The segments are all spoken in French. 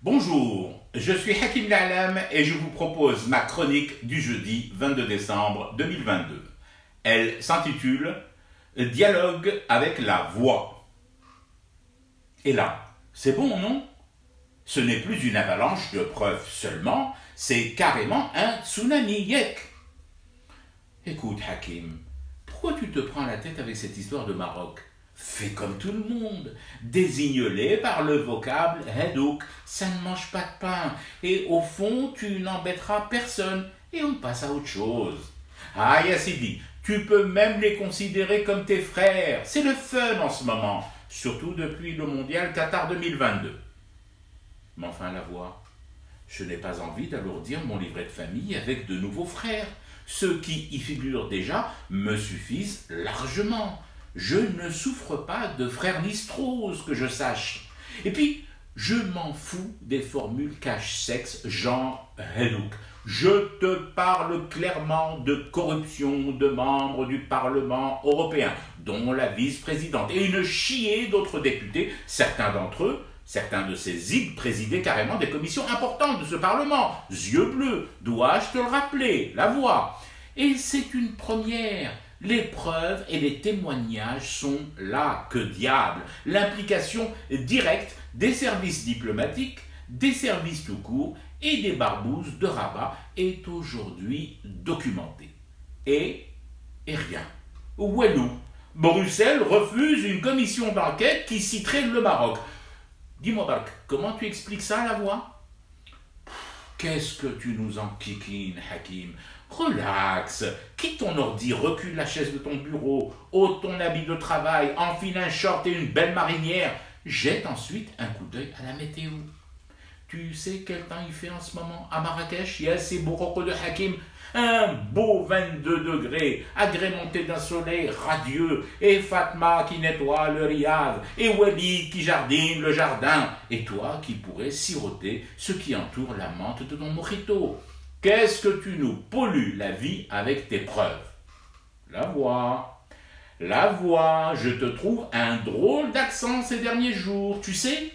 Bonjour, je suis Hakim La'alam et je vous propose ma chronique du jeudi 22 décembre 2022. Elle s'intitule « Dialogue avec la voix ». Et là, c'est bon, non? Ce n'est plus une avalanche de preuves seulement, c'est carrément un tsunami yek. Écoute, Hakim, pourquoi tu te prends la tête avec cette histoire de Maroc? Fais comme tout le monde, désigne-les par le vocable Hadouk, ça ne mange pas de pain, et au fond tu n'embêteras personne, et on passe à autre chose. Ah Yassidi, tu peux même les considérer comme tes frères, c'est le fun en ce moment, surtout depuis le mondial Qatar 2022. Mais enfin la voix, je n'ai pas envie d'alourdir mon livret de famille avec de nouveaux frères, ceux qui y figurent déjà me suffisent largement. Je ne souffre pas de frère Listrose, que je sache. Et puis, je m'en fous des formules cache-sexe genre Hadouk. Je te parle clairement de corruption de membres du Parlement européen, dont la vice-présidente, et une chier d'autres députés, certains de ces zigs présidaient carrément des commissions importantes de ce Parlement. Yeux bleus, dois-je te le rappeler, la voix. Et c'est une première. Les preuves et les témoignages sont là, que diable. L'implication directe des services diplomatiques, des services tout court et des barbouzes de Rabat est aujourd'hui documentée. Et rien. Ouelou, Bruxelles refuse une commission d'enquête qui citerait le Maroc. Dis-moi, Bark, comment tu expliques ça, la voix? Qu'est-ce que tu nous enquiquines, Hakim? Relax, quitte ton ordi, recule la chaise de ton bureau, ôte ton habit de travail, enfile un short et une belle marinière, jette ensuite un coup d'œil à la météo. Tu sais quel temps il fait en ce moment à Marrakech? Il y a ces beaux rocos de Hakim, un beau 22 degrés, agrémenté d'un soleil radieux, et Fatma qui nettoie le riad, et Walid qui jardine le jardin, et toi qui pourrais siroter ce qui entoure la menthe de ton mojito. Qu'est-ce que tu nous pollues la vie avec tes preuves? La voix, je te trouve un drôle d'accent ces derniers jours, tu sais?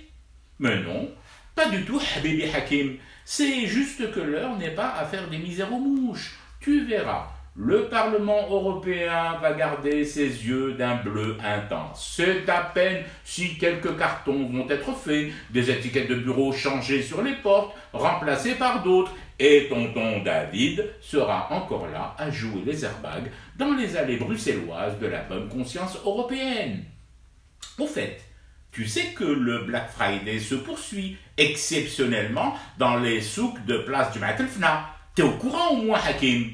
Mais non, pas du tout, Habibi Hakim. C'est juste que l'heure n'est pas à faire des misères aux mouches. Tu verras, le Parlement européen va garder ses yeux d'un bleu intense. C'est à peine si quelques cartons vont être faits, des étiquettes de bureau changées sur les portes, remplacées par d'autres, et tonton David sera encore là à jouer les airbags dans les allées bruxelloises de la bonne conscience européenne. Au fait, tu sais que le Black Friday se poursuit exceptionnellement dans les souks de place du Matelfna. T'es au courant au moins, Hakim?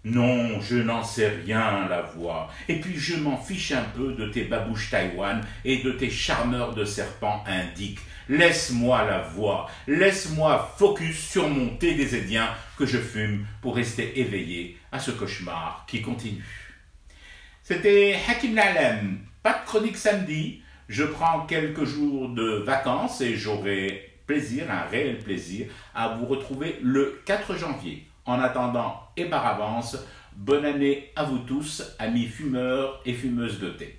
Non, je n'en sais rien, la voix. Et puis je m'en fiche un peu de tes babouches Taïwan et de tes charmeurs de serpents indiques. Laisse-moi la voix, laisse-moi focus sur mon thé des Édiens que je fume pour rester éveillé à ce cauchemar qui continue. C'était Hakim La'alam, pas de chronique samedi. Je prends quelques jours de vacances et j'aurai un réel plaisir, à vous retrouver le 4 janvier. En attendant et par avance, bonne année à vous tous, amis fumeurs et fumeuses de thé.